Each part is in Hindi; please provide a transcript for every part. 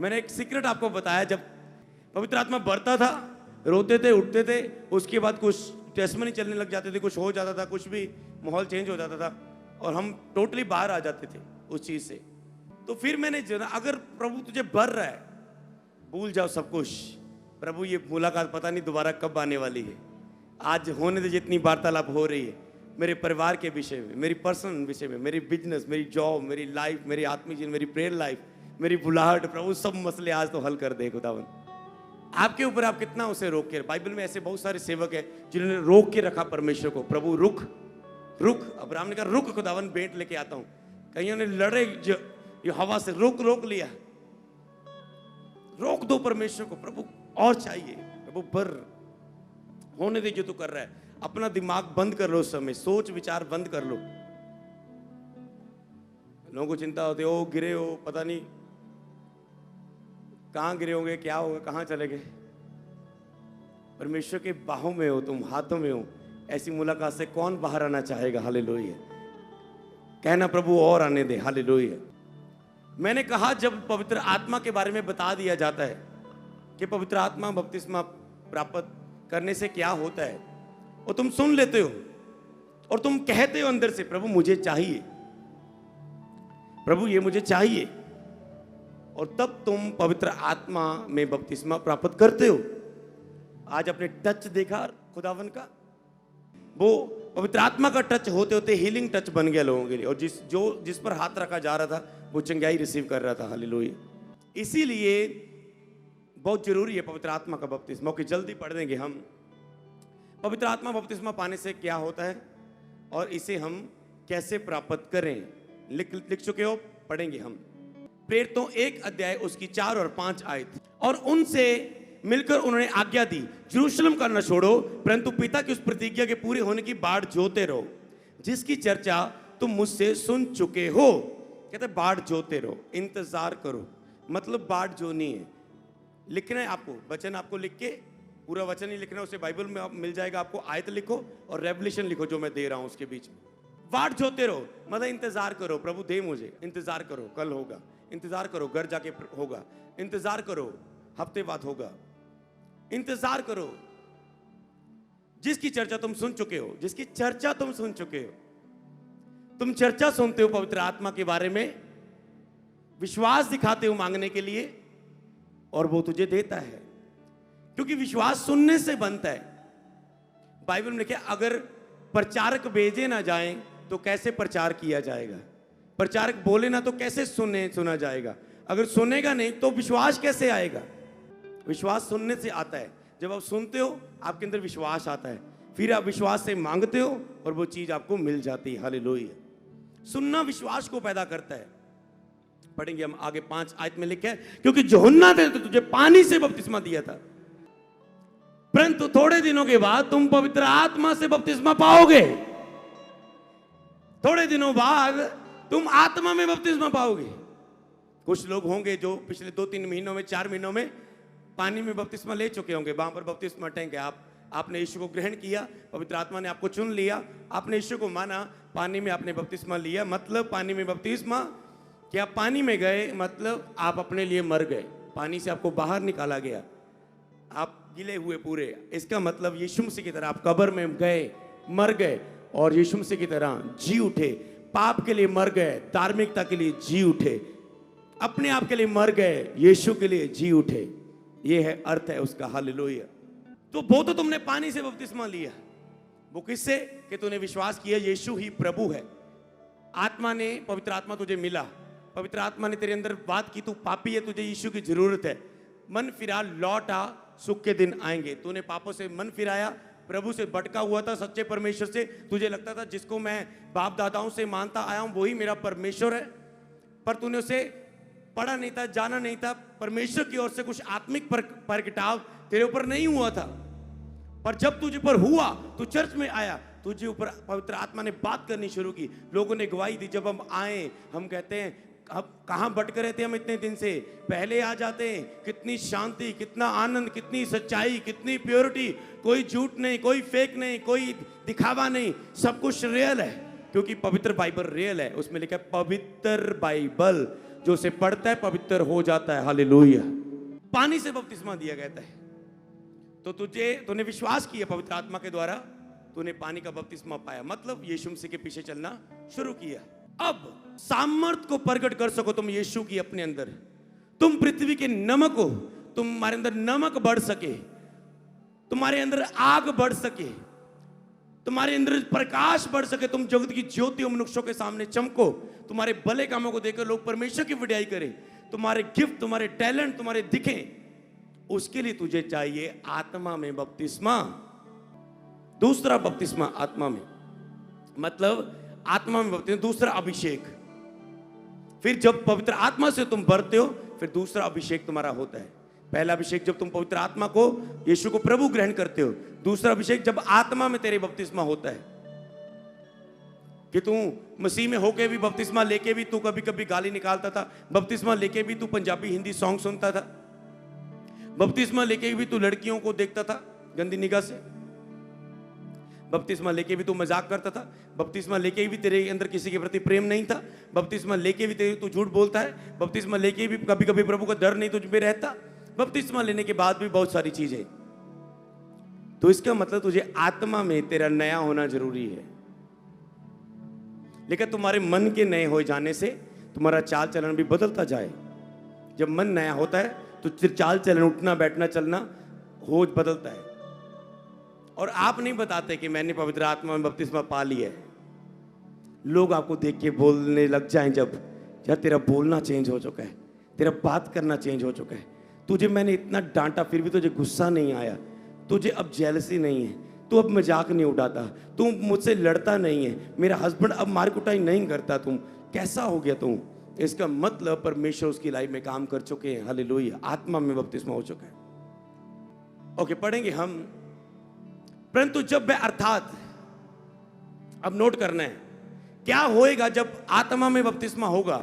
मैंने एक सीक्रेट आपको बताया, जब पवित्र आत्मा बढ़ता था, रोते थे, उठते थे, उसके बाद कुछ टेस्टमनी चलने लग जाते थे, कुछ हो जाता था, कुछ भी माहौल चेंज हो जाता था और हम टोटली बाहर आ जाते थे उस चीज से। तो फिर मैंने अगर प्रभु तुझे भर रहा है, भूल जाओ सब कुछ। प्रभु ये मुलाकात पता नहीं दोबारा कब आने वाली है। आज होने दे जितनी वार्तालाप हो रही है मेरे परिवार के विषय में, मेरी पर्सनल विषय में, मेरी बिजनेस, मेरी जॉब, मेरी लाइफ, मेरी आत्मिक जीवन, मेरी प्रेयर लाइफ, मेरी बुलाहट, प्रभु सब मसले आज तो हल कर दे खुदावन। आपके ऊपर आप कितना उसे रोक के, बाइबल में ऐसे बहुत सारे सेवक है जिन्होंने रोक के रखा परमेश्वर को। प्रभु रुक रुक, अब्राहम ने कहा रुक खुदावन, भेंट लेके आता हूं। कईयों ने लड़े जो हवा से, रोक लिया। रोक दो परमेश्वर को, प्रभु और चाहिए, प्रभु भर होने दे जो तू कर रहा है। अपना दिमाग बंद कर लो, उस समय सोच विचार बंद कर लो। लोगों को चिंता होती है, ओ गिरे हो, पता नहीं कहां गिरे होंगे, क्या होगा, कहां चले गए। परमेश्वर के बाहों में हो तुम, हाथों में हो। ऐसी मुलाकात से कौन बाहर आना चाहेगा। हालेलुया। कहना प्रभु और आने दे। हालेलुया। मैंने कहा जब पवित्र आत्मा के बारे में बता दिया जाता है कि पवित्र आत्मा बपतिस्मा प्राप्त करने से क्या होता है, और तुम सुन लेते हो और तुम कहते हो अंदर से, प्रभु मुझे चाहिए, प्रभु ये मुझे चाहिए, और तब तुम पवित्र आत्मा में बपतिस्मा प्राप्त करते हो। आज आपने टच देखा खुदावन का, वो पवित्र आत्मा का टच होते होते हीलिंग टच बन गया लोगों के लिए, और जिस पर हाथ रखा जा रहा था वो चंगाई रिसीव कर रहा था। हालेलुया। इसीलिए बहुत जरूरी है पवित्र आत्मा का बपतिस्मा, कि जल्दी पढ़ देंगे हम। पवित्र आत्मा बपतिस्मा पाने से क्या होता है और इसे हम कैसे प्राप्त करें, लिख चुके हो, पढ़ेंगे हम। प्रेरितों 1 अध्याय उसकी 4 और 5 आयत। और उनसे मिलकर उन्होंने आज्ञा दी, यरूशलेम का न छोड़ो, परंतु पिता की उस प्रतिज्ञा के पूरे होने की बाट जोते रहो, जिसकी चर्चा तुम मुझसे सुन चुके हो। कहते बाट जोते रहो, इंतजार करो, मतलब बाट जोनी है। लिखना है आपको, वचन आपको लिख के, पूरा वचन ही लिखना है, उसे बाइबल में मिल जाएगा आपको। आयत लिखो और रेवलेशन लिखो जो मैं दे रहा हूं उसके बीच में। बाट जोते रहो मतलब इंतजार करो, प्रभु दे मुझे, इंतजार करो कल होगा, इंतजार करो घर जाके होगा, इंतजार करो हफ्ते बाद होगा, इंतजार करो। जिसकी चर्चा तुम सुन चुके हो, जिसकी चर्चा तुम सुन चुके हो। तुम चर्चा सुनते हो पवित्र आत्मा के बारे में, विश्वास दिखाते हो मांगने के लिए, और वो तुझे देता है, क्योंकि विश्वास सुनने से बनता है। बाइबल में लिखा, अगर प्रचारक भेजे ना जाएं तो कैसे प्रचार किया जाएगा, प्रचारक बोले ना तो कैसे सुना जाएगा, अगर सुनेगा नहीं तो विश्वास कैसे आएगा। विश्वास सुनने से आता है। जब आप सुनते हो आपके अंदर विश्वास आता है, फिर आप विश्वास से मांगते हो और वो चीज आपको मिल जाती है। हालेलुया। सुनना विश्वास को पैदा करता है। पढ़ेंगे हम आगे 5 आयत में लिखा है, क्योंकि यूहन्ना ने तो तुझे पानी से बपतिस्मा दिया था, परंतु थोड़े दिनों के बाद तुम पवित्र आत्मा से बपतिस्मा पाओगे। थोड़े दिनों बाद तुम आत्मा में बपतिस्मा पाओगे। कुछ लोग होंगे जो पिछले 2-3 महीनों में, 4 महीनों में पानी में बपतिस्मा ले चुके होंगे। वहां पर बपतिस्मा टैंक है, आपने यीशु को ग्रहण किया, पवित्र आत्मा ने आपको चुन लिया, आपने यीशु को माना, पानी में आपने बपतिस्मा लिया। मतलब पानी में बपतिस्मा, कि आप पानी में गए मतलब आप अपने लिए मर गए, पानी से आपको बाहर निकाला गया, आप गिले हुए पूरे। इसका मतलब यीशु मसीह की तरह आप कब्र में गए, मर गए, और यीशु मसीह की तरह जी उठे। पाप के लिए मर गए, धार्मिकता के लिए जी उठे, अपने आप के लिए मर गए, यीशु के लिए जी उठे। ये है अर्थ है उसका। हालेलुया। तो वो तो तुमने पानी से बपतिस्मा लिया, वो किससे, कि तूने विश्वास किया यीशु ही प्रभु है। आत्मा ने, पवित्र आत्मा तुझे मिला, पवित्र आत्मा ने तेरे अंदर बात की, तू पापी है, तुझे यीशु की जरूरत है, मन फिरा, लौट आ, सुख के दिन आएंगे। तूने पापों से मन फिराया, प्रभु से भटका हुआ था, सच्चे परमेश्वर से। तुझे लगता था जिसको मैं बाप दादाओं से मानता आया हूं वही मेरा परमेश्वर है, पर तूने उसे पढ़ा नहीं था, जाना नहीं था। परमेश्वर की ओर से कुछ आत्मिक प्रगटाव तेरे ऊपर नहीं हुआ था, पर जब तुझे पर हुआ, तू चर्च में आया, तुझे ऊपर पवित्र आत्मा ने बात करनी शुरू की। लोगों ने गवाही दी, जब हम आए, हम कहते हैं अब कहां भटक रहे थे हम इतने दिन से, पहले आ जाते हैं। कितनी शांति, कितना आनंद, कितनी सच्चाई, कितनी प्योरिटी, कोई झूठ नहीं, कोई फेक नहीं, कोई दिखावा नहीं, सब कुछ रियल है, क्योंकि पवित्र बाइबल रियल है। उसमें लिखा है पवित्र बाइबल, जो उसे पढ़ता है पवित्र हो जाता है। हालेलुया। पानी से बपतिस्मा दिया गया है, तो तूने विश्वास किया पवित्र आत्मा के द्वारा, तूने पानी का बपतिस्मा पाया, मतलब यीशु मसीह के पीछे चलना शुरू किया। अब सामर्थ को प्रकट कर सको तुम यीशु की अपने अंदर, तुम पृथ्वी के नमक हो, तुम्हारे अंदर नमक बढ़ सके, तुम्हारे अंदर आग बढ़ सके, तुम्हारे अंदर प्रकाश बढ़ सके, तुम जगत की ज्योति मनुष्यों के सामने चमको, तुम्हारे भले कामों को देखकर लोग परमेश्वर की वडियाई करें, तुम्हारे गिफ्ट, तुम्हारे टैलेंट तुम्हारे दिखें। उसके लिए तुझे चाहिए आत्मा में बपतिस्मा। दूसरा बपतिस्मा आत्मा में, मतलब आत्मा में बपतिस्मा, दूसरा अभिषेक। फिर जब पवित्र आत्मा से तुम भरते हो, फिर दूसरा अभिषेक तुम्हारा होता है। पहला अभिषेक जब तुम पवित्र आत्मा को, यीशु को प्रभु ग्रहण करते हो। दूसरा अभिषेक जब आत्मा में तेरे बपतिस्मा होता है, कि तू मसीह में होके भी, बपतिस्मा लेके भी तू कभी कभी गाली निकालता था, बपतिस्मा लेके भी तू पंजाबी हिंदी सॉन्ग सुनता था, बपतिस्मा लेके भी तू लड़कियों को देखता था गंदी निगाह से, बपतिस्मा लेके भी तू मजाक करता था, बपतिस्मा लेके भी तेरे अंदर किसी के प्रति प्रेम नहीं था, बपतिस्मा लेके भी तू झूठ बोलता है, बपतिस्मा लेके भी कभी कभी प्रभु का डर नहीं तुझ में रहता, बपतिस्मा लेने के बाद भी बहुत सारी चीजें। तो इसका मतलब तुझे आत्मा में तेरा नया होना जरूरी है। लेकिन तुम्हारे मन के नए हो जाने से तुम्हारा चाल चलन भी बदलता जाए। जब मन नया होता है तो चाल चलन, उठना बैठना चलना हो बदलता है। और आप नहीं बताते कि मैंने पवित्र आत्मा में बपतिस्मा पा लिया है, लोग आपको देख के बोलने लग जाएं जब, यार तेरा बोलना चेंज हो चुका है, तेरा बात करना चेंज हो चुका है, तुझे मैंने इतना डांटा फिर भी तुझे गुस्सा नहीं आया, तुझे अब जेलसी नहीं है, तू अब मजाक नहीं उड़ाता, तू मुझसे लड़ता नहीं है, मेरा हस्बैंड अब मार कुटाई नहीं करता, तुम कैसा हो गया तू। इसका मतलब परमेश्वर उसकी लाइफ में काम कर चुके हैं। हालेलुया। आत्मा में बपतिस्मा हो चुका है। ओके, पढ़ेंगे हम। परंतु जब वह, अर्थात अब नोट करना है क्या होएगा जब आत्मा में बपतिस्मा होगा।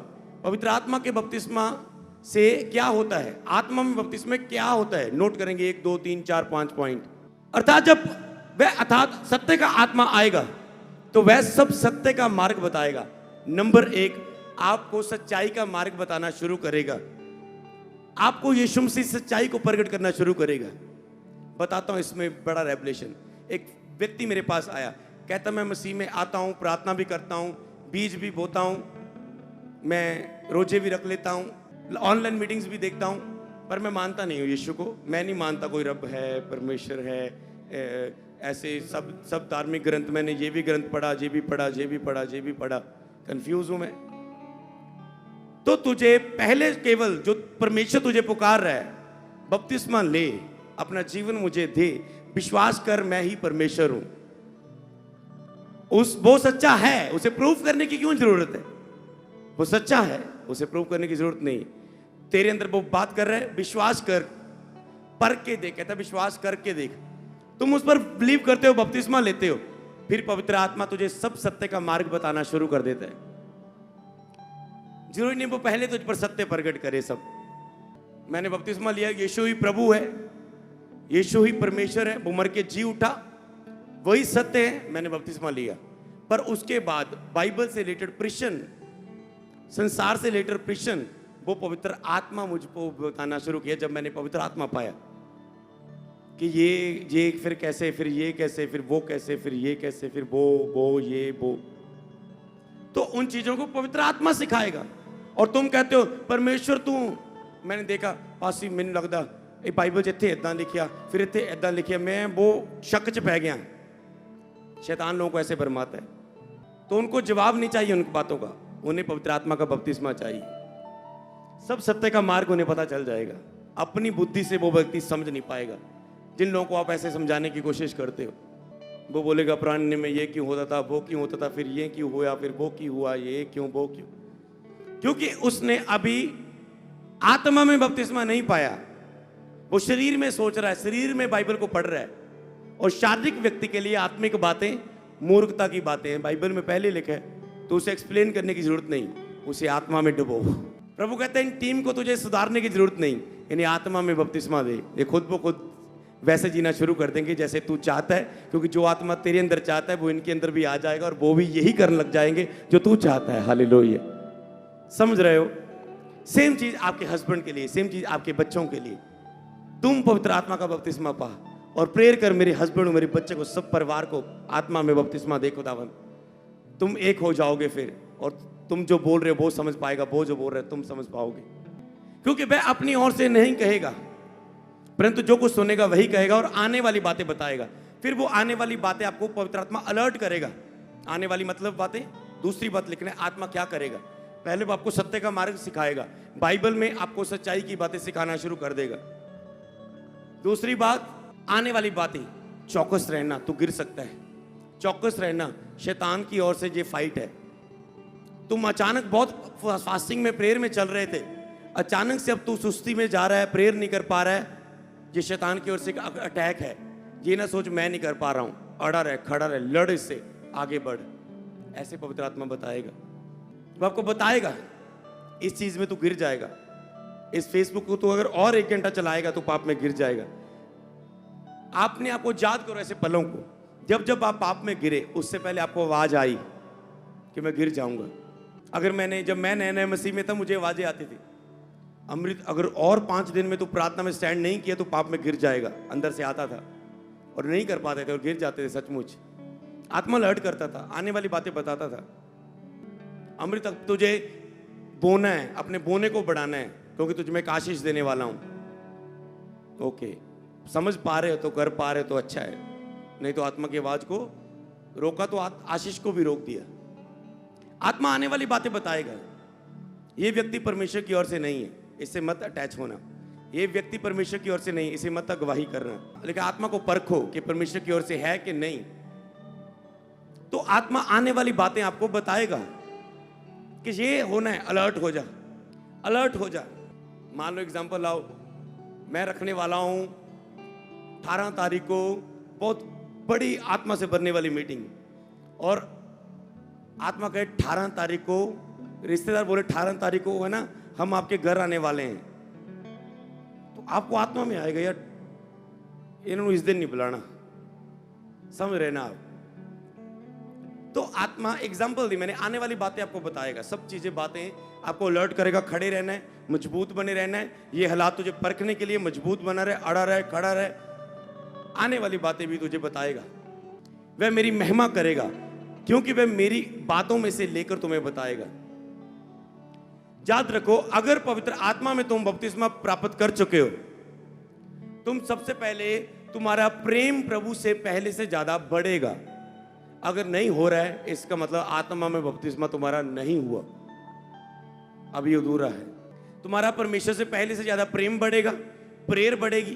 पवित्र आत्मा के बपतिस्मा से क्या होता है, आत्मा में बपतिस्मा क्या होता है, नोट करेंगे 1 2 3 4 5 पॉइंट। अर्थात जब वह, अर्थात सत्य का आत्मा आएगा तो वह सब सत्य का मार्ग बताएगा। नंबर 1, आपको सच्चाई का मार्ग बताना शुरू करेगा, आपको यीशु मसीह सच्चाई को प्रकट करना शुरू करेगा। बताता हूं इसमें बड़ा रेवलेशन। एक व्यक्ति मेरे पास आया, कहता मैं मसीह में आता हूं, प्रार्थना भी करता हूं, बीज भी बोता हूं, मैं रोजे भी रख लेता हूं, ऑनलाइन मीटिंग्स भी देखता हूं, पर मैं मानता नहीं हूं यीशु को। मैं नहीं मानता कोई रब है, परमेश्वर है, ऐसे सब धार्मिक ग्रंथ, मैंने ये भी ग्रंथ पढ़ा, ये भी पढ़ा, ये भी पढ़ा, ये भी पढ़ा, कंफ्यूज हूं मैं। तो तुझे पहले केवल जो परमेश्वर तुझे पुकार रहा है, बपतिस्मा ले, अपना जीवन मुझे दे, विश्वास कर मैं ही परमेश्वर हूं। वो सच्चा है, उसे प्रूफ करने की क्यों जरूरत है, वो सच्चा है, उसे प्रूव करने की जरूरत नहीं। तेरे अंदर वो बात कर रहा है, विश्वास कर, परख के देख, कहता विश्वास करके देख। तुम उस पर बिलीव करते हो, बपतिस्मा लेते हो, फिर पवित्र आत्मा तुझे सब सत्य का मार्ग बताना शुरू कर देता है। जरूरी नहीं वो पहले तुझ पर सत्य प्रकट करे सब। मैंने बपतिस्मा लिया, यीशु ही प्रभु है, यीशु ही परमेश्वर है, वो मर के जी उठा, वही सत्य है, मैंने बपतिस्मा लिया। पर उसके बाद बाइबल से रिलेटेड प्रश्न, संसार से रिलेटेड प्रश्न, वो पवित्र आत्मा मुझको बताना शुरू किया जब मैंने पवित्र आत्मा पाया कि ये फिर कैसे, फिर ये कैसे, फिर वो कैसे, फिर ये कैसे, फिर वो ये वो। तो उन चीजों को पवित्र आत्मा सिखाएगा। और तुम कहते हो परमेश्वर तू, मैंने देखा पासी, मैंने लगता ये बाइबल जिथे इदा लिखिया, फिर इतने इदा लिखिया, मैं वो शक च पै गया। शैतान लोगों को ऐसे भरमाता है, तो उनको जवाब नहीं चाहिए उन बातों का, उन्हें पवित्र आत्मा का बपतिस्मा चाहिए। सब सत्य का मार्ग उन्हें पता चल जाएगा। अपनी बुद्धि से वो व्यक्ति समझ नहीं पाएगा। जिन लोगों को आप ऐसे समझाने की कोशिश करते हो, वो बोलेगा पुराने में ये क्यों होता था, वो क्यों होता था, फिर ये क्यों हुआ, फिर वो क्यों हुआ, ये क्यों, वो क्यों। क्योंकि उसने अभी आत्मा में बपतिस्मा नहीं पाया, वो शरीर में सोच रहा है, शरीर में बाइबल को पढ़ रहा है। और शारीरिक व्यक्ति के लिए आत्मिक बातें मूर्खता की बातें हैं, बाइबल में पहले लिखा है, तो उसे एक्सप्लेन करने की जरूरत नहीं, उसे आत्मा में डुबो। प्रभु कहते हैं इन टीम को तुझे सुधारने की जरूरत नहीं, इन्हें आत्मा में बपतिस्मा दे, ये खुद ब खुद वैसे जीना शुरू कर देंगे जैसे तू चाहता है। क्योंकि जो आत्मा तेरे अंदर चाहता है वो इनके अंदर भी आ जाएगा, और वो भी यही करने लग जाएंगे जो तू चाहता है। हालेलुया। समझ रहे हो? सेम चीज आपके हस्बैंड के लिए, सेम चीज आपके बच्चों के लिए। तुम पवित्र आत्मा का बपतिस्मा पा और प्रेयर कर, मेरे हस्बैंड और मेरे बच्चे को, सब परिवार को आत्मा में बपतिस्मा दे खुदावन। तुम एक हो जाओगे फिर, और तुम जो बोल रहे हो वो समझ पाएगा, वो जो बोल रहे हो तुम समझ पाओगे, क्योंकि वह अपनी ओर से नहीं कहेगा, परंतु जो कुछ सुनेगा वही कहेगा और आने वाली बातें बताएगा। फिर वो आने वाली बातें आपको पवित्र आत्मा अलर्ट करेगा। आने वाली मतलब बातें, दूसरी बात लिखना है, आत्मा क्या करेगा। पहले वो आपको सत्य का मार्ग सिखाएगा, बाइबल में आपको सच्चाई की बातें सिखाना शुरू कर देगा। दूसरी बात, आने वाली बातें, चौकस रहना, तू गिर सकता है, चौकस रहना, शैतान की ओर से ये फाइट है। तुम अचानक बहुत फास्टिंग में, प्रेयर में चल रहे थे, अचानक से अब तू सुस्ती में जा रहा है, प्रेयर नहीं कर पा रहा है, ये शैतान की ओर से एक अटैक है। ये ना सोच मैं नहीं कर पा रहा हूं, अड़ा रहे, खड़ा रहे, लड़, इससे आगे बढ़, ऐसे पवित्र आत्मा बताएगा। वो आपको बताएगा इस चीज में तू गिर जाएगा, इस फेसबुक को तू अगर और 1 घंटा चलाएगा तो पाप में गिर जाएगा। आपने आपको याद करो ऐसे पलों को, जब जब आप पाप में गिरे, उससे पहले आपको आवाज आई कि मैं गिर जाऊंगा। जब मैं नए नए मसीह में था, मुझे आवाजें आती थी, अमृत अगर और 5 दिन में तू प्रार्थना में स्टैंड नहीं किया तो पाप में गिर जाएगा। अंदर से आता था और नहीं कर पाते थे और गिर जाते थे। सचमुच आत्मा लर्ट करता था, आने वाली बातें बताता था। अमृत अब तुझे बोना है, अपने बोने को बढ़ाना है, क्योंकि तुझे मैं एक आशीष देने वाला हूं। ओके, समझ पा रहे हो तो, कर पा रहे हो तो अच्छा है, नहीं तो आत्मा की आवाज को रोका तो आशीष को भी रोक दिया। आत्मा आने वाली बातें बताएगा। ये व्यक्ति परमेश्वर की ओर से नहीं है, इससे मत अटैच होना। ये व्यक्ति परमेश्वर की ओर से नहीं, इसे मत अगवाही करना। लेकिन आत्मा को परखो कि परमेश्वर की ओर से है कि नहीं, तो आत्मा आने वाली बातें आपको बताएगा कि ये होना है, अलर्ट हो जा, अलर्ट हो जा। मान लो एग्जांपल लाओ, मैं रखने वाला हूं 18 तारीख को बहुत बड़ी आत्मा से भरने वाली मीटिंग, और आत्मा कहे 18 तारीख को, रिश्तेदार बोले 18 तारीख को है ना, हम आपके घर आने वाले हैं, तो आपको आत्मा में आएगा यार इन्होंने इस दिन नहीं बुलाना, समझ रहे ना आप। तो आत्मा एग्जाम्पल दी मैंने, आने वाली बातें आपको बताएगा, सब चीजें बातें आपको अलर्ट करेगा। खड़े रहना है, मजबूत बने रहना है, ये हालात तुझे परखने के लिए मजबूत बना रहे, अड़ा रहे, खड़ा रहे। आने वाली बातें भी तुझे बताएगा। वह मेरी महिमा करेगा, क्योंकि वह मेरी बातों में से लेकर तुम्हें बताएगा। याद रखो, अगर पवित्र आत्मा में तुम बपतिस्मा प्राप्त कर चुके हो, तुम सबसे पहले तुम्हारा प्रेम प्रभु से पहले से ज्यादा बढ़ेगा। अगर नहीं हो रहा है, इसका मतलब आत्मा में बपतिस्मा तुम्हारा नहीं हुआ, अभी अधूरा है। तुम्हारा परमेश्वर से पहले से ज्यादा प्रेम बढ़ेगा, प्रेयर बढ़ेगी,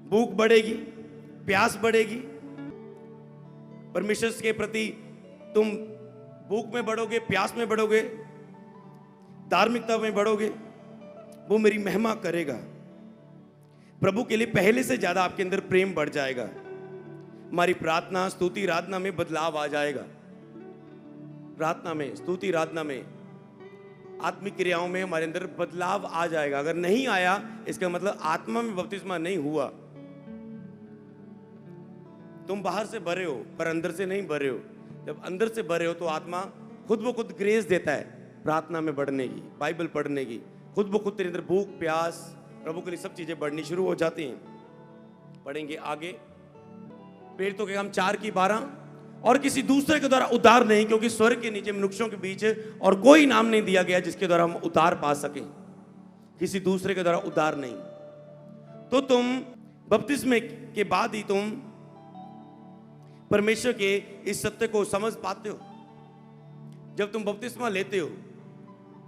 भूख बढ़ेगी, प्यास बढ़ेगी। परमेश्वर के प्रति तुम भूख में बढ़ोगे, प्यास में बढ़ोगे, धार्मिकता में बढ़ोगे, वो मेरी महिमा करेगा। प्रभु के लिए पहले से ज्यादा आपके अंदर प्रेम बढ़ जाएगा। हमारी प्रार्थना, स्तुति, आराधना में बदलाव आ जाएगा। प्रार्थना में, स्तुति, आराधना में, आत्मिक क्रियाओं में हमारे अंदर बदलाव आ जाएगा। अगर नहीं आया, इसका मतलब आत्मा में बपतिस्मा नहीं हुआ। तुम बाहर से भरे हो पर अंदर से नहीं भरे हो। जब अंदर से भरे हो तो आत्मा खुद ब खुद ग्रेस देता है प्रार्थना में बढ़ने की, बाइबल पढ़ने की। खुद ब खुद तेरे अंदर भूख, प्यास, प्रभु के लिए सब चीजें बढ़नी शुरू हो जाती हैं। पढ़ेंगे आगे, प्रेरितों के काम 4:12, और किसी दूसरे के द्वारा उद्धार नहीं, क्योंकि स्वर्ग के नीचे मनुष्यों के बीच और कोई नाम नहीं दिया गया जिसके द्वारा हम उद्धार पा सकें। किसी दूसरे के द्वारा उद्धार नहीं। तो तुम बपतिस्मे के बाद ही तुम परमेश्वर के इस सत्य को समझ पाते हो। जब तुम बपतिस्मा लेते हो,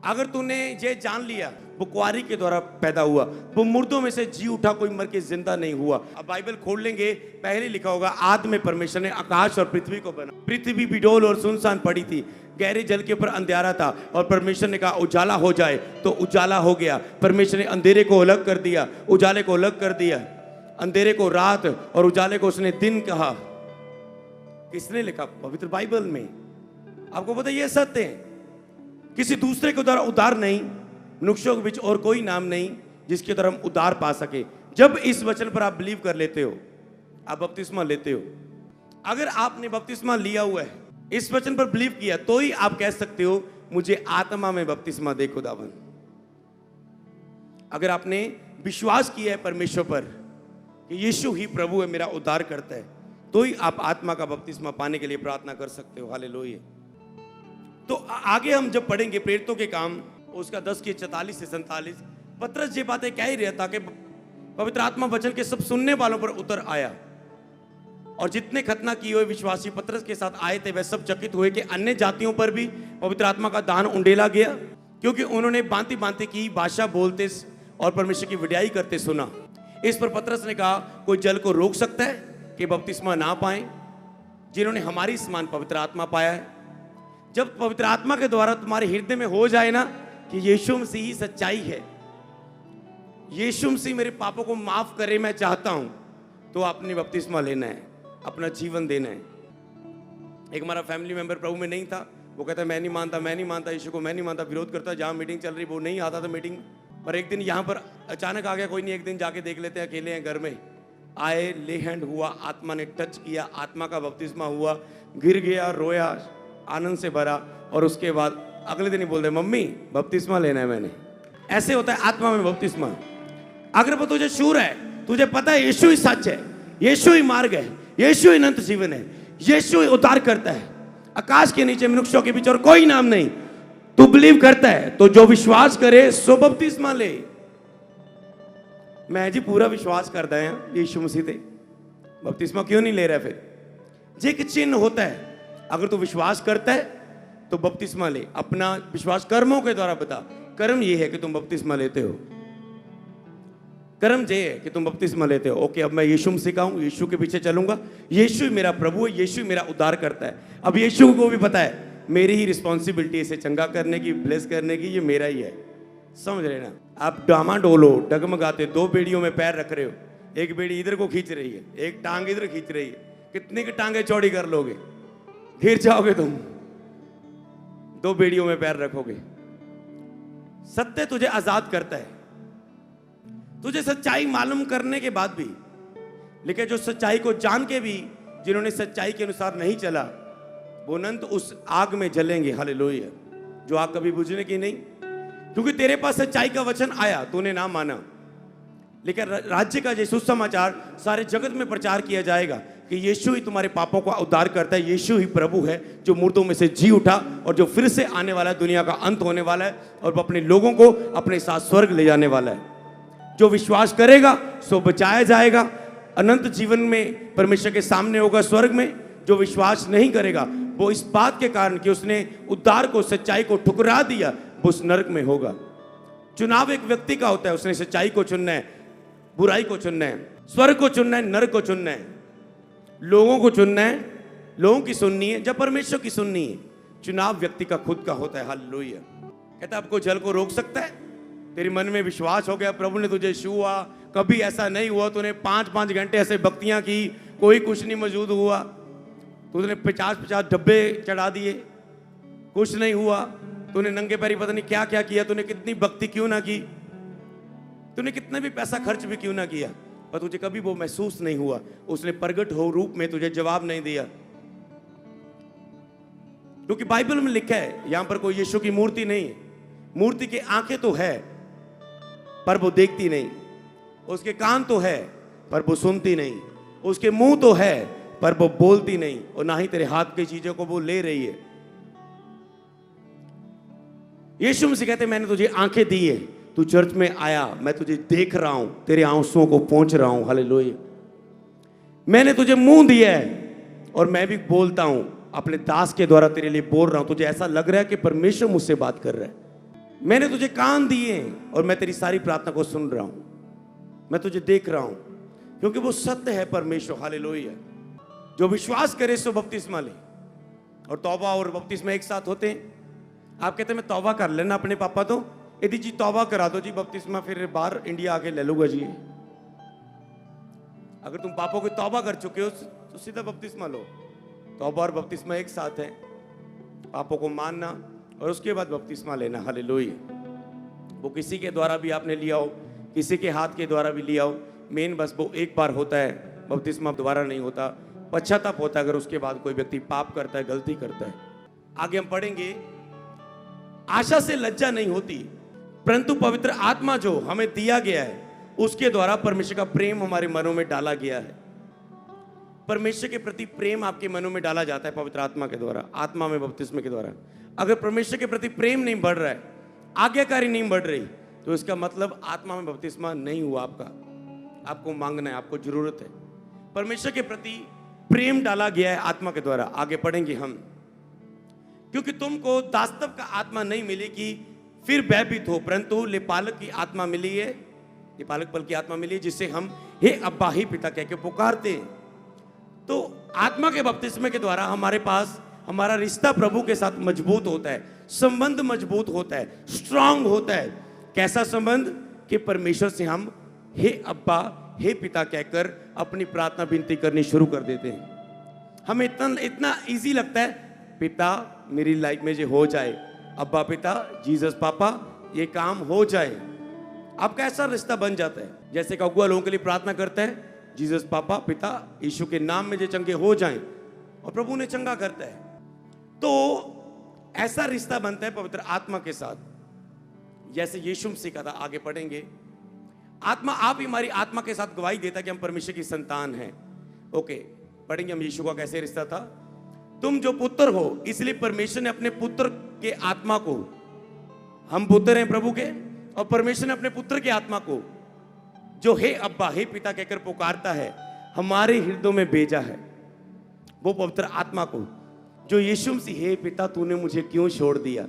अगर तूने ये जान लिया वो कुंवारी के द्वारा पैदा हुआ, वो मुर्दों में से जी उठा, कोई मर के जिंदा नहीं हुआ। अब बाइबल खोल लेंगे, पहले लिखा होगा, आदि में परमेश्वर ने आकाश और पृथ्वी को बना। पृथ्वी बिडोल और सुनसान पड़ी थी, गहरे जल के ऊपर अंधेरा था, और परमेश्वर ने कहा उजाला हो जाए, तो उजाला हो गया। परमेश्वर ने अंधेरे को अलग कर दिया, उजाले को अलग कर दिया। अंधेरे को रात और उजाले को उसने दिन कहा। किसने लिखा? पवित्र बाइबल में। आपको पता ये सत्य है, किसी दूसरे के द्वारा उद्धार नहीं, मनुष्यों के बीच और कोई नाम नहीं जिसके द्वारा हम उद्धार पा सके। जब इस वचन पर आप बिलीव कर लेते हो, आप बपतिस्मा लेते हो। अगर आपने बपतिस्मा लिया हुआ है, इस वचन पर बिलीव किया, तो ही आप कह सकते हो मुझे आत्मा में बपतिस्मा दे खुदावन। अगर आपने विश्वास किया है परमेश्वर पर कि यीशु ही प्रभु है, मेरा उद्धार करता है, तो ही आप आत्मा का बपतिस्मा पाने के लिए प्रार्थना कर सकते हो। हालेलुया। तो आगे हम जब पढ़ेंगे प्रेरितों के काम उसका 10:44 से 47, पतरस ये बातें कह ही रहा था कि पवित्र आत्मा वचन के सब सुनने वालों पर उतर आया, और जितने खतना किए हुए विश्वासी पतरस के साथ आए थे वह सब चकित हुए कि अन्य जातियों पर भी पवित्र आत्मा का दान उंडेला गया, क्योंकि उन्होंने भांति भांति की भाषा बोलते और परमेश्वर की वड्याई करते सुना। इस पर पतरस ने कहा, कोई जल को रोक सकता है कि बपतिस्मा ना पाए जिन्होंने हमारी समान पवित्र आत्मा पाया है? जब पवित्र आत्मा के द्वारा तुम्हारे हृदय में हो जाए ना कि यीशु मसीह ही सच्चाई है, यीशु मसीह मेरे पापों को माफ करे, मैं चाहता हूं, तो आपने बपतिस्मा लेना है, अपना जीवन देना है। एक हमारा फैमिली मेंबर प्रभु में नहीं था, वो कहता मैं नहीं मानता यीशु को, मैं नहीं मानता, विरोध करता, जहां मीटिंग चल रही वो नहीं आता था मीटिंग पर। एक दिन यहां पर अचानक आ गया, कोई नहीं एक दिन जाके देख लेते हैं, अकेले हैं घर में, आए, ले हैंड हुआ, आत्मा ने टच किया, आत्मा का बपतिस्मा हुआ, गिर गया, रोया, आनंद से भरा, और उसके बाद अगले दिन ही बोलते मम्मी बपतिस्मा लेना है मैंने। ऐसे होता है आत्मा में बपतिस्मा। अगर वो तुझे शूर है, तुझे पता है यीशु ही सच है, यीशु ही मार्ग है, यीशु ही अनंत जीवन है, यीशु ही उद्धार करता है, आकाश के नीचे मनुष्यों के बीच और कोई नाम नहीं, तू बिलीव करता है तो जो विश्वास करे सो बपतिस्मा ले। मैं जी पूरा विश्वास करता है यीशु मसीह ते, बपतिस्मा क्यों नहीं ले रहा? फिर जे एक चिन्ह होता है, अगर तू विश्वास करता है तो बपतिस्मा ले। अपना विश्वास कर्मों के द्वारा बता। कर्म ये है कि तुम बपतिस्मा लेते हो, कर्म ये है कि तुम बपतिस्मा लेते हो। ओके, अब मैं यीशु मसीह का हूं, यीशु के पीछे चलूंगा, यीशु ही मेरा प्रभु है, यीशु ही मेरा उद्धार करता है। अब यीशु को भी पता है मेरी ही रिस्पॉन्सिबिलिटी इसे चंगा करने की, ब्लेस करने की, ये मेरा ही है। समझ रहे ना? आप डामाडोल हो, डगमगाते, दो बेड़ियों में पैर रख रहे हो, एक बेड़ी इधर को खींच रही है, एक टांग इधर खींच रही है, कितनी की टांगे चौड़ी कर लोगे? गिर जाओगे तुम। दो बेड़ियों में पैर रखोगे। सत्य तुझे आजाद करता है, तुझे सच्चाई मालूम करने के बाद भी, लेकिन जो सच्चाई को जान के भी जिन्होंने सच्चाई के अनुसार नहीं चला, वो अनंत उस आग में जलेंगे। हालेलुया। जो आग कभी बुझने की नहीं, क्योंकि तेरे पास सच्चाई का वचन आया, तूने ना माना, लेकिन राज्य का ये सुसमाचार सारे जगत में प्रचार किया जाएगा कि यीशु ही तुम्हारे पापों का उद्धार करता है, यीशु ही प्रभु है जो मुर्दों में से जी उठा और जो फिर से आने वाला है, दुनिया का अंत होने वाला है और अपने लोगों को अपने साथ स्वर्ग ले जाने वाला है। जो विश्वास करेगा सो बचाया जाएगा, अनंत जीवन में परमेश्वर के सामने होगा स्वर्ग में। जो विश्वास नहीं करेगा वो इस बात के कारण कि उसने उद्धार को, सच्चाई को ठुकरा दिया, वो उस नरक में होगा। चुनाव एक व्यक्ति का होता है, उसने सच्चाई को चुनना है, बुराई को चुनना है, स्वर्ग को चुनना है, नरक को चुनना है, लोगों को चुनना है, लोगों की सुननी है, जब परमेश्वर की सुननी है। चुनाव व्यक्ति का खुद का होता है। हालेलुया। कहता आपको जल को रोक सकता है? तेरे मन में विश्वास हो गया, प्रभु ने तुझे छुआ, कभी ऐसा नहीं हुआ तूने 5-5 घंटे ऐसे भक्तियां की, कोई कुछ नहीं मौजूद हुआ, तूने 50-50 डब्बे चढ़ा दिए, कुछ नहीं हुआ, तूने नंगे पैरी पता नहीं क्या क्या किया, तूने कितनी भक्ति क्यों ना की, तूने कितना भी पैसा खर्च भी क्यों ना किया, पर तुझे कभी वो महसूस नहीं हुआ, उसने प्रगट हो रूप में तुझे जवाब नहीं दिया। क्योंकि बाइबल में लिखा है, यहां पर कोई यीशु की मूर्ति नहीं है। मूर्ति की आंखें तो है पर वो देखती नहीं, उसके कान तो है पर वो सुनती नहीं, उसके मुंह तो है पर वो बोलती नहीं, और ना ही तेरे हाथ की चीजों को वो ले रही है। यीशु मसीह कहते मैंने तुझे आंखें दी है, तू चर्च में आया, मैं तुझे देख रहा हूं, तेरे आंसुओं को पहुंच रहा हूं। हालेलुया। मैंने तुझे मुंह दिया है और मैं भी बोलता हूं, अपने दास के द्वारा तेरे लिए बोल रहा हूं। तुझे ऐसा लग रहा है कि परमेश्वर मुझसे बात कर रहा है। मैंने तुझे कान दिए और मैं तेरी सारी प्रार्थना को सुन रहा हूं, मैं तुझे देख रहा हूं, क्योंकि वो सत्य है परमेश्वर। हालेलुया। जो विश्वास करे सो बपतिस्मा ले। और तौबा और बपतिस्मा एक साथ होते हैं। आप कहते हैं मैं तौबा कर लेना अपने पापा, तो यदि जी तौबा करा दो जी, बपतिस्मा फिर बाहर इंडिया आके ले लूंगा जी। अगर तुम पापों की तौबा कर चुके हो तो सीधा बपतिस्मा लो। तौबा और बपतिस्मा एक साथ है, पापों को मानना और उसके बाद बपतिस्मा लेना। हालेलुया। वो किसी के द्वारा भी आपने लिया हो, किसी के हाथ के द्वारा भी लिया हो, मेन बस वो एक बार होता है, बपतिस्मा दोबारा नहीं होता। पश्चाताप होता है अगर उसके बाद कोई व्यक्ति पाप करता है, गलती करता है। आगे हम पढ़ेंगे, आशा से लज्जा नहीं होती, परंतु पवित्र आत्मा जो हमें दिया गया है उसके द्वारा परमेश्वर का प्रेम हमारे मनों में डाला गया है। परमेश्वर के प्रति प्रेम आपके मनों में डाला जाता है पवित्र आत्मा के द्वारा, आत्मा में बपतिस्मे के द्वारा। अगर परमेश्वर के प्रति प्रेम नहीं बढ़ रहा है, आज्ञाकारी नहीं बढ़ रही, तो इसका मतलब आत्मा में बपतिस्मा नहीं हुआ आपका। आपको मांगना है, आपको जरूरत है। परमेश्वर के प्रति प्रेम डाला गया है आत्मा के द्वारा। आगे पढ़ेंगे हम, क्योंकि तुमको दास्तव का आत्मा नहीं मिली कि फिर भयभीत हो, परंतु लेपालक की आत्मा मिली है, लेपालक पल की आत्मा मिली है, जिससे हम हे अब्बा हे पिता कह के पुकारते हैं। तो आत्मा के बपतिस्मे के द्वारा हमारे पास हमारा रिश्ता प्रभु के साथ मजबूत होता है, संबंध मजबूत होता है, स्ट्रांग होता है। कैसा संबंध? कि परमेश्वर से हम हे अब्बा हे पिता कहकर अपनी प्रार्थना विनती करनी शुरू कर देते हैं। हमें इतना इजी लगता है, पिता मेरी लाइफ में जो हो जाए, अब्बा पिता जीसस पापा ये काम हो जाए। आपका ऐसा रिश्ता बन जाता है, जैसे कौआ लोगों के लिए प्रार्थना करता है, जीसस पापा पिता यीशु के नाम में जो चंगे हो जाएं, और प्रभु ने चंगा करता है। तो ऐसा रिश्ता बनता है पवित्र आत्मा के साथ, जैसे यीशु मसीह का था। आगे पढ़ेंगे। आत्मा आप ही हमारी आत्मा के साथ गवाही देता है कि हम परमेश्वर की संतान हैं। ओके, पढ़ेंगे हम यीशु का कैसे रिश्ता था। तुम जो पुत्र हो, इसलिए परमेश्वर ने अपने पुत्र के आत्मा को, हम पुत्र हैं प्रभु के, और परमेश्वर ने अपने पुत्र के आत्मा को जो हे अब्बा हे पिता कहकर पुकारता है हमारे हृदयों में भेजा है। वो पवित्र आत्मा को जो यीशु मसीह, हे पिता तूने मुझे क्यों छोड़ दिया,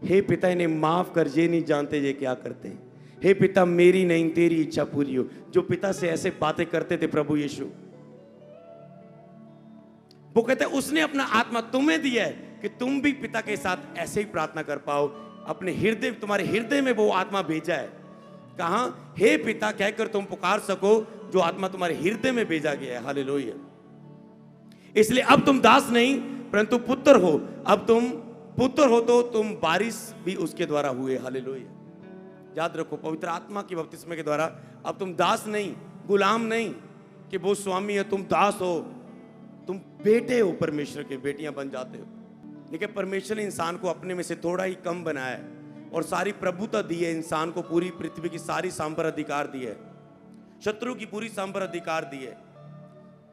हे पिता इन्हें माफ कर, ये नहीं जानते ये क्या करते हैं, हे पिता मेरी नहीं तेरी इच्छा पूरी हो। जो पिता से ऐसे बातें करते थे प्रभु यीशु, वो कहते हैं उसने अपना आत्मा तुम्हें दिया है कि तुम भी पिता के साथ ऐसे ही प्रार्थना कर पाओ। अपने हृदय, तुम्हारे हृदय में वो आत्मा भेजा है। कहां? हे पिता कहकर तुम पुकार सको, जो आत्मा तुम्हारे हृदय में भेजा गया है। हालेलुया। इसलिए अब तुम दास नहीं परंतु पुत्र हो। अब तुम पुत्र हो तो तुम वारिस भी उसके द्वारा हुए। हालेलुया। याद रखो, पवित्र आत्मा की बपतिस्मे के द्वारा अब तुम दास नहीं, गुलाम नहीं कि वो स्वामी है, तुम दास हो, तुम बेटे हो, परमेश्वर के बेटियां बन जाते हो। लेकिन परमेश्वर ने इंसान को अपने में से थोड़ा ही कम बनाया है और सारी प्रभुता दी है इंसान को, पूरी पृथ्वी की सारी सांपर अधिकार दी है, शत्रु की पूरी सांपर अधिकार दी है।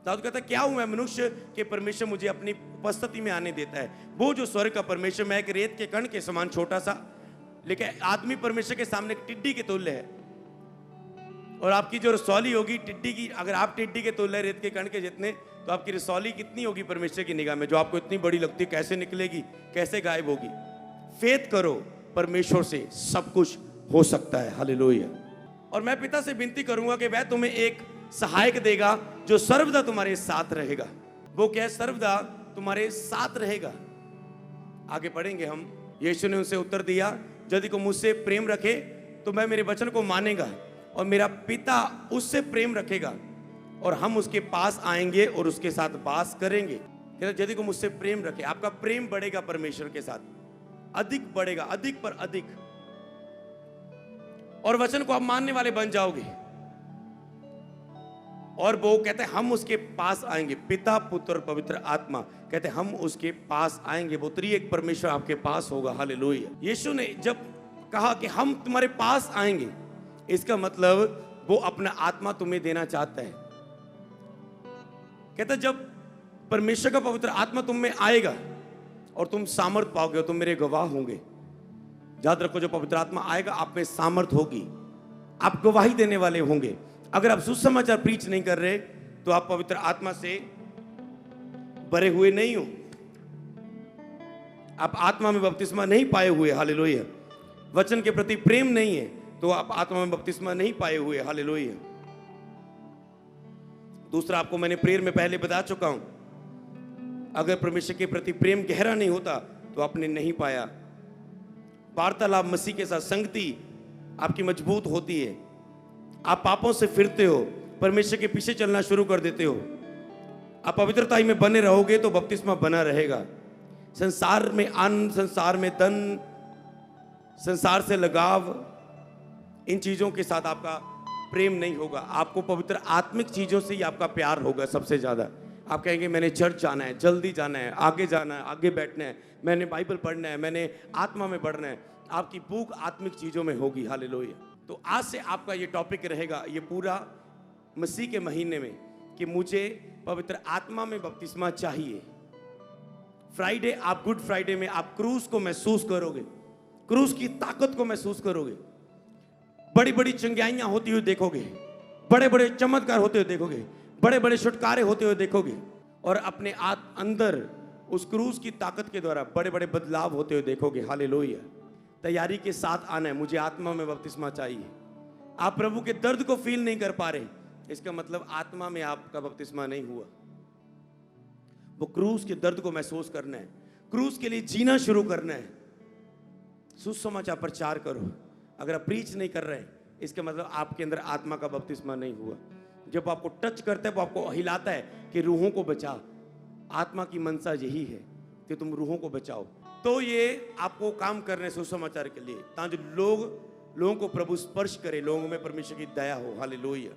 दाऊद कहता है क्या हूं मैं मनुष्य कि परमेश्वर मुझे अपनी उपस्थिति में आने देता है। वो जो स्वर्ग का परमेश्वर, मैं एक रेत के कण के समान छोटा सा, लेकिन आदमी परमेश्वर के सामने एक टिड्डी के तुल्य है। और आपकी जो रसौली होगी टिड्डी की, अगर आप टिड्डी के तुल्य रेत के कण के जितने, तो आपकी रसौली कितनी होगी परमेश्वर की निगाह में, जो आपको इतनी बड़ी लगती है, कैसे निकलेगी, कैसे गायब होगी। फेथ करो, परमेश्वर से सब कुछ हो सकता है। हालेलुया। और मैं पिता से विनती करूंगा कि वह तुम्हें एक सहायक देगा जो सर्वदा तुम्हारे साथ रहेगा। वो क्या है? सर्वदा तुम्हारे साथ रहेगा। आगे पढ़ेंगे हम। यीशु ने उनसे उत्तर दिया, यदि को मुझसे प्रेम रखे तो मैं मेरे वचन को मानेगा और मेरा पिता उससे प्रेम रखेगा और हम उसके पास आएंगे और उसके साथ वास करेंगे। यदि को मुझसे प्रेम रखे, आपका प्रेम बढ़ेगा परमेश्वर के साथ, अधिक बढ़ेगा, अधिक पर अधिक, और वचन को आप मानने वाले बन जाओगे। और वो कहते हैं हम उसके पास आएंगे, पिता पुत्र पवित्र आत्मा कहते हैं हम उसके पास आएंगे। वो त्रिएक परमेश्वर आपके पास होगा। हालेलुया। यीशु ने जब कहा कि हम तुम्हारे पास आएंगे, इसका मतलब वो अपना आत्मा तुम्हें देना चाहता है। कहता जब परमेश्वर का पवित्र आत्मा तुम में आएगा और तुम सामर्थ पाओगे, तुम मेरे गवाह होंगे। याद रखो, जो पवित्र आत्मा आएगा आप में सामर्थ होगी, आप गवाही देने वाले होंगे। अगर आप सुसमाचार प्रीच नहीं कर रहे तो आप पवित्र आत्मा से भरे हुए नहीं हो, आप आत्मा में बपतिस्मा नहीं पाए हुए। हालेलुया। वचन के प्रति प्रेम नहीं है तो आप आत्मा में बपतिस्मा नहीं पाए हुए। हालेलुया। दूसरा, आपको मैंने प्रेयर में पहले बता चुका हूं, अगर परमेश्वर के प्रति प्रेम गहरा नहीं होता तो आपने नहीं पाया। वार्तालाप मसीह के साथ, संगति आपकी मजबूत होती है, आप पापों से फिरते हो, परमेश्वर के पीछे चलना शुरू कर देते हो। आप पवित्रता में बने रहोगे तो बपतिस्मा बना रहेगा। संसार में अन्न, संसार में धन, संसार से लगाव, इन चीजों के साथ आपका प्रेम नहीं होगा। आपको पवित्र आत्मिक चीजों से ही आपका प्यार होगा सबसे ज्यादा। आप कहेंगे मैंने चर्च जाना है, जल्दी जाना है, आगे जाना है, आगे बैठना है, मैंने बाइबल पढ़ना है, मैंने आत्मा में बढ़ना है। आपकी भूख आत्मिक चीजों में होगी। हालेलुया। तो आज से आपका ये टॉपिक रहेगा ये पूरा मसीह के महीने में कि मुझे पवित्र आत्मा में बपतिस्मा चाहिए। फ्राइडे, आप गुड फ्राइडे में आप क्रूस को महसूस करोगे, क्रूस की ताकत को महसूस करोगे, बड़ी बड़ी चंगाइयां होती हुई देखोगे, बड़े बड़े चमत्कार होते हुए देखोगे, बड़े बड़े छुटकारे होते हुए देखोगे और अपने अंदर उस क्रूस की ताकत के द्वारा बड़े बड़े बदलाव होते हुए देखोगे। हालेलुया। तैयारी के साथ आना है, मुझे आत्मा में बपतिस्मा चाहिए। आप प्रभु के दर्द को फील नहीं कर पा रहे, इसका मतलब आत्मा में आपका बपतिस्मा नहीं हुआ। वो क्रूस के दर्द को महसूस करना है, क्रूस के लिए जीना शुरू करना है। सुसमाचार प्रचार करो। अगर आप प्रीच नहीं कर रहे हैं, इसका मतलब आपके अंदर आत्मा का बपतिस्मा नहीं हुआ। जब आपको टच करता है, वो आपको हिलाता है कि रूहों को बचा। आत्मा की मनसा यही है कि तुम रूहों को बचाओ। तो ये आपको काम करने सुसमाचार के लिए, ताकि लोगों को प्रभु स्पर्श करे, लोगों में परमेश्वर की दया हो। हालेलुया।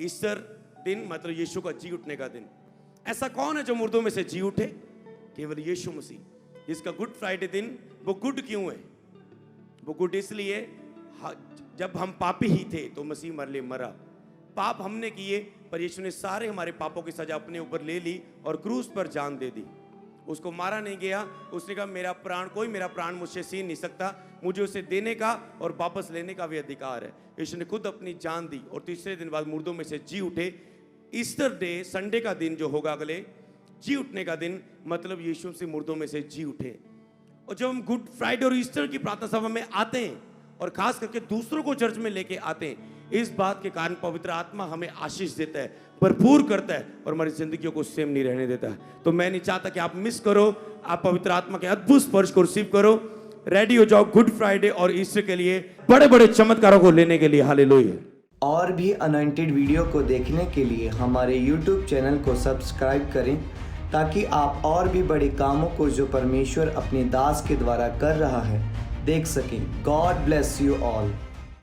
ईस्टर दिन मतलब यीशु का जी उठने का दिन। ऐसा कौन है जो मुर्दों में से जी उठे? केवल यीशु मसीह। जिसका गुड फ्राइडे दिन, वो गुड क्यों है? वो गुड इसलिए, जब हम पापी ही थे तो मसीह हमारे लिए मरा। पाप हमने किए, पर यीशु ने सारे हमारे पापों की सजा अपने ऊपर ले ली और क्रूस पर जान दे दी। उसको मारा नहीं गया। उसने कहा कोई मेरा प्राण मुझसे छीन नहीं सकता, मुझे उसे देने का और वापस लेने का भी अधिकार है। यीशु ने खुद अपनी जान दी और तीसरे दिन बाद मुर्दों में से जी उठे। ईस्टर डे, संडे का दिन जो होगा अगले, जी उठने का दिन, मतलब यीशु से मुर्दों में से जी उठे। और जब हम गुड फ्राइडे और ईस्टर की प्रार्थना सभा में आते हैं और खास करके दूसरों को चर्च में लेके आते हैं, इस बात के कारण पवित्र आत्मा हमें आशीष देता है, भरपूर करता है और हमारी जिंदगियों को सेम नहीं रहने देता है। तो मैं नहीं चाहता कि आप मिस करो। आप पवित्र आत्मा के अद्भुत स्पर्श को रिसीव करो। रेडी हो जाओ गुड फ्राइडे और ईस्टर के लिए, बड़े बड़े चमत्कारों को लेने के लिए। हालेलुया। और भी अनॉइंटेड वीडियो को देखने के लिए हमारे YouTube चैनल को सब्सक्राइब करें, ताकि आप और भी बड़े कामों को जो परमेश्वर अपने दास के द्वारा कर रहा है देख सकें। God bless you all.